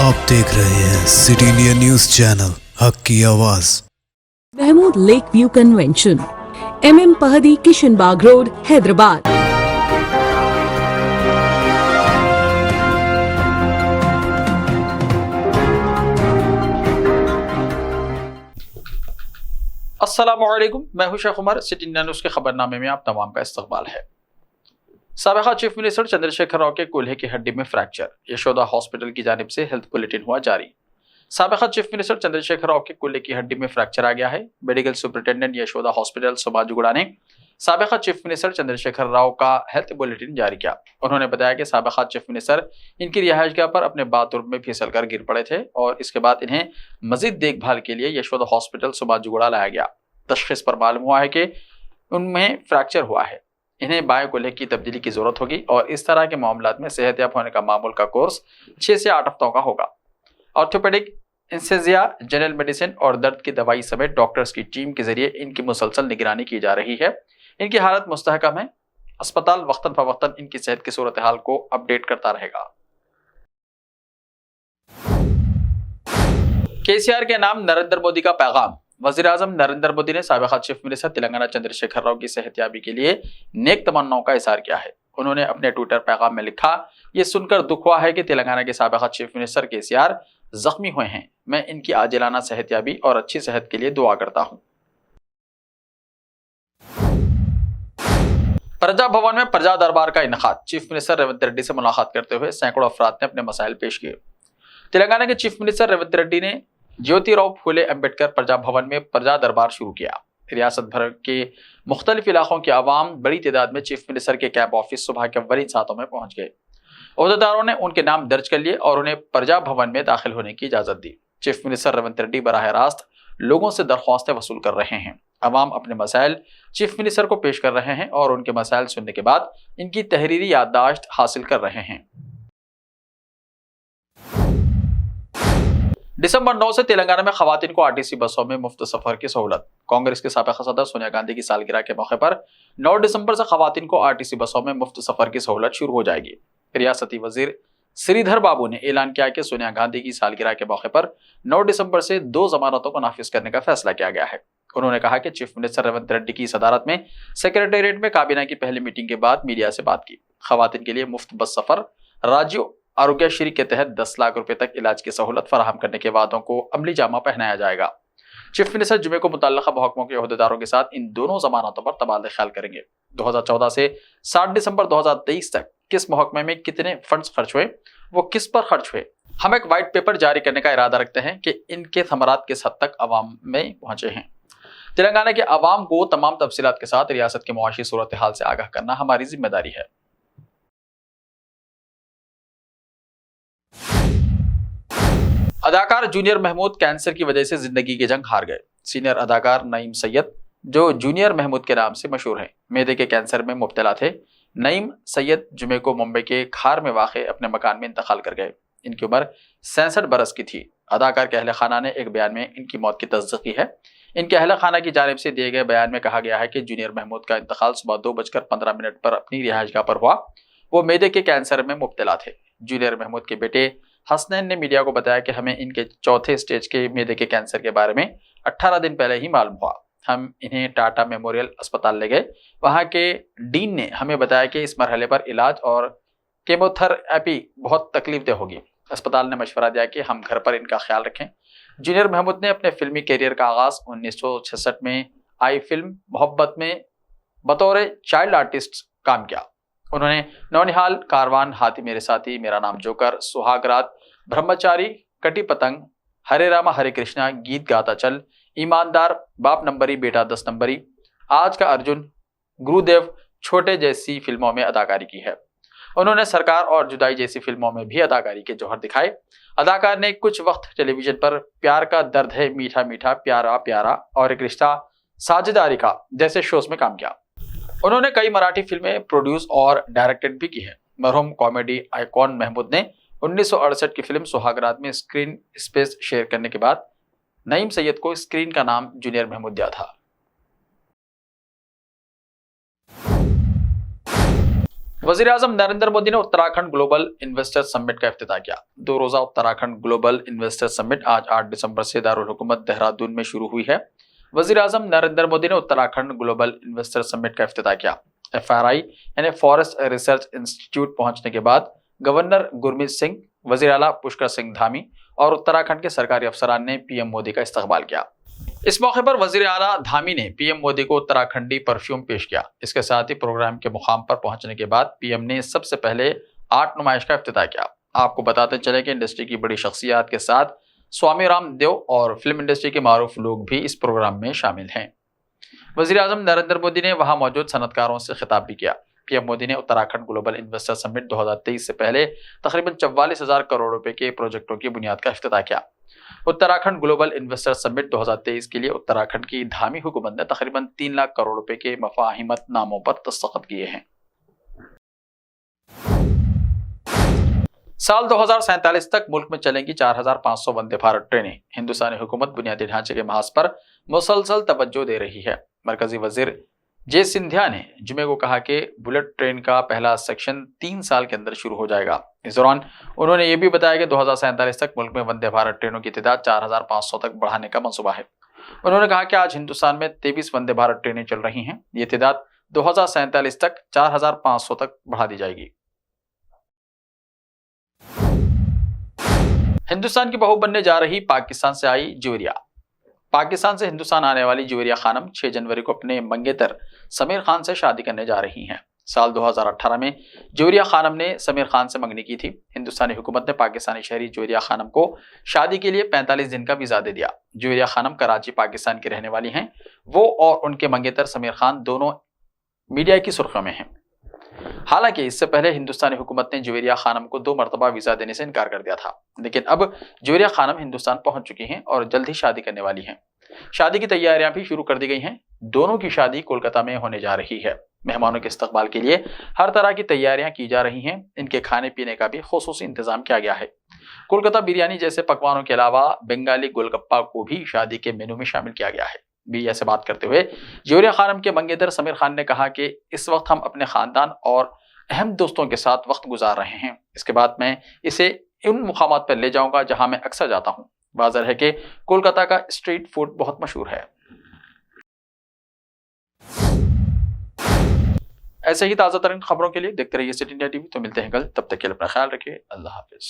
आप देख रहे हैं सिटी इंडिया न्यूज चैनल, हक की आवाज। Mahmood lake view Convention, MM Pahadi, Kishanbagh Road, Hyderabad. अस्सलामुअलैकुम, मैं हूं Sheikh Umar. City India News के खबरनामे में आप तमाम का इस्तकबाल है। साबिक़ा चीफ मिनिस्टर चंद्रशेखर राव के कूल्हे की हड्डी में फ्रैक्चर, यशोदा हॉस्पिटल की जानिब से हेल्थ बुलेटिन हुआ जारी। साबिक़ा चीफ मिनिस्टर चंद्रशेखर राव के कूल्हे की हड्डी में फ्रैक्चर आ गया है। मेडिकल सुपरिटेंडेंट यशोदा हॉस्पिटल सुबाजुगुड़ा ने साबिक़ा चीफ मिनिस्टर चंद्रशेखर राव का हेल्थ बुलेटिन जारी किया। उन्होंने बताया कि साबिक़ा चीफ मिनिस्टर इनकी रिहायशगाह पर अपने बाथरूम में फिसल कर गिर पड़े थे और इसके बाद इन्हें मजीद देखभाल के लिए यशोदा हॉस्पिटल सुबाजुगुड़ा लाया गया। तशख़ीस पर मालूम हुआ है कि उनमें फ्रैक्चर हुआ है। इन्हें बाएं कूल्हे की तब्दीली की जरूरत होगी और इस तरह के मामलात में सेहतयाब होने का मामूल का कोर्स 6 से 8 हफ्तों का होगा। ऑर्थोपेडिक, इंसेजिया, जनरल मेडिसिन और दर्द की दवाई समेत डॉक्टर्स की टीम के जरिए इनकी मुसलसल निगरानी की जा रही है। इनकी हालत मुस्तहकम है। अस्पताल वक्तन फवक्तन इनकी सेहत की सूरत हाल को अपडेट करता रहेगा। केसीआर के नाम नरेंद्र मोदी का पैगाम। वज़ीर-ए-आज़म नरेंद्र मोदी ने साबिक़ा चीफ मिनिस्टर तेलंगाना चंद्रशेखर राव की सेहतयाबी के लिए नेक तमन्नाओं का इज़हार किया है। उन्होंने अपने ट्विटर पैगाम में लिखा, ये सुनकर दुख हुआ है कि तेलंगाना के साबिक़ा चीफ मिनिस्टर केसीआर जख्मी हुए हैं। मैं इनकी आजिलाना सेहतयाबी और अच्छी सेहत के लिए दुआ करता हूँ। प्रजा भवन में प्रजा दरबार का इनेकाद। चीफ मिनिस्टर रेवंत रेड्डी से मुलाकात करते हुए सैकड़ों अफराद ने अपने मसाइल पेश किए। तेलंगाना के चीफ मिनिस्टर रेवंत रेड्डी ने ज्योतिराव फूले अम्बेडकर प्रजा भवन में प्रजा दरबार शुरू किया। रियासत भर के मुख्तलिफ इलाकों की आवाम बड़ी तादाद में चीफ मिनिस्टर के कैंप ऑफिस सुबह के अव्वलीन सातों में पहुंच गए। ओहदेदारों ने उनके नाम दर्ज कर लिए और उन्हें प्रजा भवन में दाखिल होने की इजाजत दी। चीफ मिनिस्टर रेवंत रेड्डी बराह रास्त लोगों से दरख्वास्तें वसूल कर रहे हैं। अवाम अपने मसाइल चीफ मिनिस्टर को पेश कर रहे हैं और उनके मसाइल सुनने के बाद इनकी तहरीरी याददाश्त हासिल कर रहे हैं। दिसंबर 9 से तेलंगाना में खवातीन को आरटीसी बसों में मुफ्त सफर की सहूलत। कांग्रेस के साबिक़ा सदर सोनिया गांधी की सालगिरह के मौके पर 9 दिसंबर से खवातीन को आरटीसी बसों में मुफ्त सफर की सहूलत शुरू हो जाएगी। रियासती वजीर श्रीधर बाबू ने ऐलान किया कि सोनिया गांधी की सालगिरह के मौके पर 9 दिसंबर से 2 जमानतों को नाफिज करने का फैसला किया गया है। उन्होंने कहा कि चीफ मिनिस्टर रेवंत रेड्डी की सदारत में सेक्रेटेरिएट में काबीना की पहली मीटिंग के बाद मीडिया से बात की। खवातीन के लिए मुफ्त बस सफर, राज्यों आरोग्यश्री के तहत 10 लाख रुपए तक इलाज की सहूलत फराहम करने के वादों को अमली जामा पहनाया जाएगा। चीफ मिनिस्टर जुमे को मुतल्लिका महकमों के ओहदेदारों के साथ इन दोनों जमानतों पर तबादला ख्याल करेंगे। 2014 से 7 दिसंबर 2023 तक किस महकमे में कितने फंड्स खर्च हुए, वो किस पर खर्च हुए, हम एक वाइट पेपर जारी करने का इरादा रखते हैं कि इनके थमरात किस हद तक अवाम में पहुंचे हैं। तेलंगाना के अवाम को तमाम तफसीलात के साथ रियासत की मुआशी सूरत हाल से आगाह करना हमारी जिम्मेदारी है। अदाकार जूनियर महमूद कैंसर की वजह से जिंदगी की जंग हार गए। सीनियर अदाकार नईम सैयद, जो जूनियर महमूद के नाम से मशहूर हैं, मैदे के कैंसर में मुब्तला थे। नईम सैयद जुमे को मुंबई के खार में वाक़े अपने मकान में इंतकाल कर गए। इनकी उम्र 66 बरस की थी। अदाकार के अहले खाना ने एक बयान में इनकी मौत की तस्दीक की है। इनके अहले खाना की जानिब से दिए गए बयान में कहा गया है कि जूनियर महमूद का इंतकाल सुबह 2:15 पर अपनी रिहायशगाह पर हुआ। वो मैदे के कैंसर में मुब्तला थे। जूनियर महमूद के बेटे हसनैन ने मीडिया को बताया कि हमें इनके चौथे स्टेज के मैदे के कैंसर के बारे में 18 दिन पहले ही मालूम हुआ। हम इन्हें टाटा मेमोरियल अस्पताल ले गए। वहाँ के डीन ने हमें बताया कि इस मरहले पर इलाज और केमोथेरेपी बहुत तकलीफदेह होगी। अस्पताल ने मशवरा दिया कि हम घर पर इनका ख्याल रखें। जूनियर महमूद ने अपने फिल्मी कैरियर का आगाज 1966 में आई फिल्म मोहब्बत में बतौर चाइल्ड आर्टिस्ट काम किया। उन्होंने नौनिहाल, कारवान, हाथी मेरे साथी, मेरा नाम जोकर, सुहागरात, ब्रह्मचारी, कटी पतंग, हरे रामा हरे कृष्णा, गीत गाता चल, ईमानदार, बाप नंबरी बेटा 10 नंबरी, आज का अर्जुन, गुरुदेव, छोटे जैसी फिल्मों में अदाकारी की है। उन्होंने सरकार और जुदाई जैसी फिल्मों में भी अदाकारी के जौहर दिखाए। अदाकार ने कुछ वक्त टेलीविजन पर प्यार का दर्द है मीठा मीठा, प्यारा प्यारा और एक रिश्ता, साझेदारी का जैसे शोज में काम किया। उन्होंने कई मराठी फिल्में प्रोड्यूस और डायरेक्टेड भी की है। मरहूम कॉमेडी आइकॉन महमूद ने 1968 की फिल्म सुहागरात में स्क्रीन स्पेस शेयर करने के बाद नईम सैयद को स्क्रीन का नाम जूनियर महमूद दिया था। वज़ीर-ए-आज़म नरेंद्र मोदी ने उत्तराखंड ग्लोबल इन्वेस्टर समिट का इफ्तिताह किया। 2 रोजा उत्तराखंड ग्लोबल इन्वेस्टर समिट आज 8 दिसंबर से दारुल हुकूमत देहरादून में शुरू हुई है। वज़ीर-ए-आज़म नरेंद्र मोदी ने उत्तराखंड ग्लोबल इन्वेस्टर समिट का इफ्तिताह किया। FRI यानी फॉरेस्ट रिसर्च इंस्टीट्यूट पहुंचने के बाद गवर्नर गुरमीत सिंह, वज़ीर आला पुष्कर सिंह धामी और उत्तराखंड के सरकारी अफसरान ने PM मोदी का इस्तकबाल किया। इस मौके पर वज़ीर आला धामी ने PM मोदी को उत्तराखंडी परफ्यूम पेश किया। इसके साथ ही प्रोग्राम के मुकाम पर पहुंचने के बाद PM ने सबसे पहले आर्ट नुमाइश का इफ्तिताह किया। आपको बताते चले कि इंडस्ट्री की बड़ी शख्सियत के साथ स्वामी रामदेव और फिल्म इंडस्ट्री के मारूफ लोग भी इस प्रोग्राम में शामिल हैं। वज़ीर-ए-आज़म नरेंद्र मोदी ने वहां मौजूद सनतकारों से खिताब भी किया। PM मोदी ने उत्तराखंड ग्लोबल इन्वेस्टर समिट 2023 से पहले तकरीबन 44,000 करोड़ रुपए के प्रोजेक्टों की बुनियाद का इफ्तिताह किया। उत्तराखंड ग्लोबल इन्वेस्टर समिट 2023 के लिए उत्तराखंड की धामी हुकूमत ने तकरीबन 3 लाख करोड़ रुपए के मफाहिमत नामों पर दस्तखत किए हैं। साल 2047 तक मुल्क में चलेंगी 4,500 वंदे भारत ट्रेनें। हिंदुस्तानी हुकूमत बुनियादी ढांचे के महाज पर मुसलसल तवज्जो दे रही है। मरकजी वजीर जे सिंधिया ने जुमे को कहा कि बुलेट ट्रेन का पहला सेक्शन 3 साल के अंदर शुरू हो जाएगा। इस दौरान उन्होंने ये भी बताया कि 2047 तक मुल्क में वंदे भारत ट्रेनों की तादाद 4,500 तक बढ़ाने का मंसूबा है। उन्होंने कहा कि आज हिंदुस्तान में 23 वंदे भारत ट्रेनें चल रही हैं। ये तादाद 2047 तक 4,500 तक बढ़ा दी जाएगी। हिंदुस्तान की बहू बनने जा रही पाकिस्तान से आई जुवेरिया। पाकिस्तान से हिंदुस्तान आने वाली जुवेरिया खानम 6 जनवरी को अपने मंगेतर समीर खान से शादी करने जा रही हैं। साल 2018 में जुवेरिया खानम ने समीर खान से मंगनी की थी। हिंदुस्तानी हुकूमत ने पाकिस्तानी शहरी जुवेरिया खानम को शादी के लिए 45 दिन का वीजा दे दिया। जुवेरिया खानम कराची पाकिस्तान की रहने वाली हैं। वो और उनके मंगेतर समीर खान दोनों मीडिया की सुर्खियों में हैं। हालांकि इससे पहले हिंदुस्तानी हुकूमत ने जुवेरिया खानम को 2 मरतबा वीजा देने से इनकार कर दिया था, लेकिन अब जुवेरिया खानम हिंदुस्तान पहुंच चुकी हैं और जल्द ही शादी करने वाली हैं। शादी की तैयारियां भी शुरू कर दी गई हैं। दोनों की शादी कोलकाता में होने जा रही है। मेहमानों के इस्तकबाल के लिए हर तरह की तैयारियां की जा रही हैं। इनके खाने पीने का भी खुसूसी इंतजाम किया गया है। कोलकाता बिरयानी जैसे पकवानों के अलावा बंगाली गोलगप्पा को भी शादी के मेनू में शामिल किया गया है। मीडिया से बात करते हुए जुवेरिया खानम के मंगेतर समीर खान ने कहा कि इस वक्त हम अपने खानदान और अहम दोस्तों के साथ वक्त गुजार रहे हैं। इसके बाद मैं इसे उन मुकामात पर ले जाऊंगा जहां मैं अक्सर जाता हूं। वाज़ेह है कि कोलकाता का स्ट्रीट फूड बहुत मशहूर है। ऐसे ही ताज़ा तरीन खबरों के लिए देखते रहिए सिटी इंडिया टीवी। तो मिलते हैं कल, तब तक के लिए अपना ख्याल रखिए। अल्लाह हाफिज।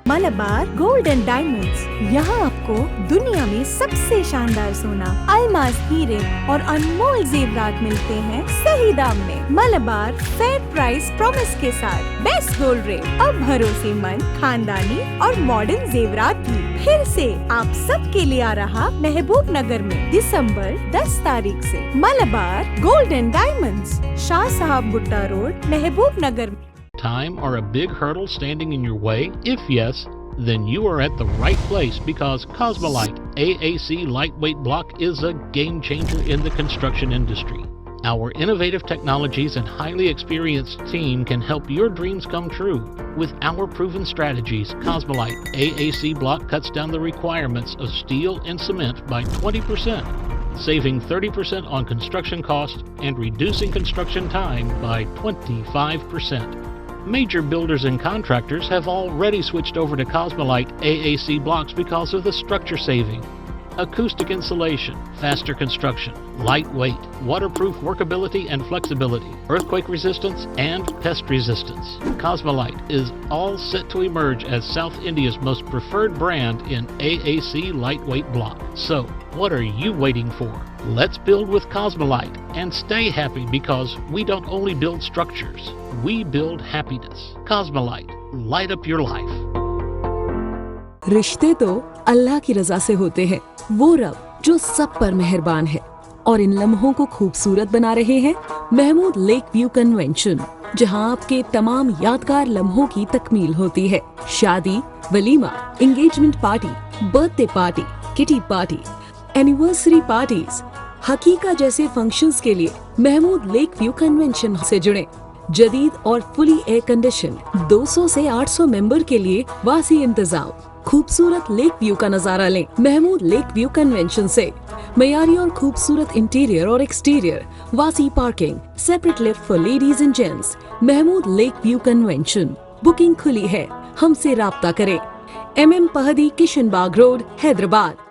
मलबार गोल्ड एंड डायमंड्स, यहाँ आपको दुनिया में सबसे शानदार सोना, अलमास हीरे और अनमोल जेवरात मिलते हैं सही दाम में। मलबार फेयर प्राइस प्रॉमिस के साथ बेस्ट गोल्ड रेट, अब भरोसेमंद, खानदानी और मॉडर्न जेवरात भी फिर से आप सब के लिए आ रहा महबूब नगर में दिसंबर 10 तारीख से। Malabar gold and diamonds, Shah साहब भुट्टा रोड, महबूब नगर में। Time or a big hurdle standing in your way? If yes, then you are at the right place, because Cosmolite AAC lightweight block is a game changer in the construction industry. Our innovative technologies and highly experienced team can help your dreams come true. With our proven strategies, Cosmolite AAC block cuts down the requirements of steel and cement by 20%, saving 30% on construction costs and reducing construction time by 25%. Major builders and contractors have already switched over to Cosmolite AAC blocks because of the structure saving, acoustic insulation, faster construction, lightweight, waterproof workability and flexibility, earthquake resistance, and pest resistance. Cosmolite is all set to emerge as South India's most preferred brand in AAC lightweight block. So, what are you waiting for? Let's build with Cosmolite and stay happy, because we don't only build structures, we build happiness. Cosmolite, light up your life. रिश्ते तो अल्लाह की रजा से होते हैं। वो रब जो सब पर मेहरबान है और इन लम्हों को खूबसूरत बना रहे हैं महमूद लेक व्यू कन्वेंशन, जहां आपके तमाम यादगार लम्हों की तकमील होती है। शादी, वलीमा, engagement party, birthday party, kitty party, anniversary parties, हकीका जैसे फंक्शंस के लिए महमूद लेक व्यू कन्वेंशन से जुड़े। जदीद और फुली एयर कंडीशन 200 से 800 मेंबर के लिए वासी इंतजाम, खूबसूरत लेक व्यू का नजारा लें महमूद लेक व्यू कन्वेंशन से। मयारी और खूबसूरत इंटीरियर और एक्सटीरियर, वासी parking, separate lift for ladies and gents. Mahmood lake view convention. Booking खुली है, हमसे राब्ता करें। MM पहदी, किशन बाग रोड, हैदराबाद।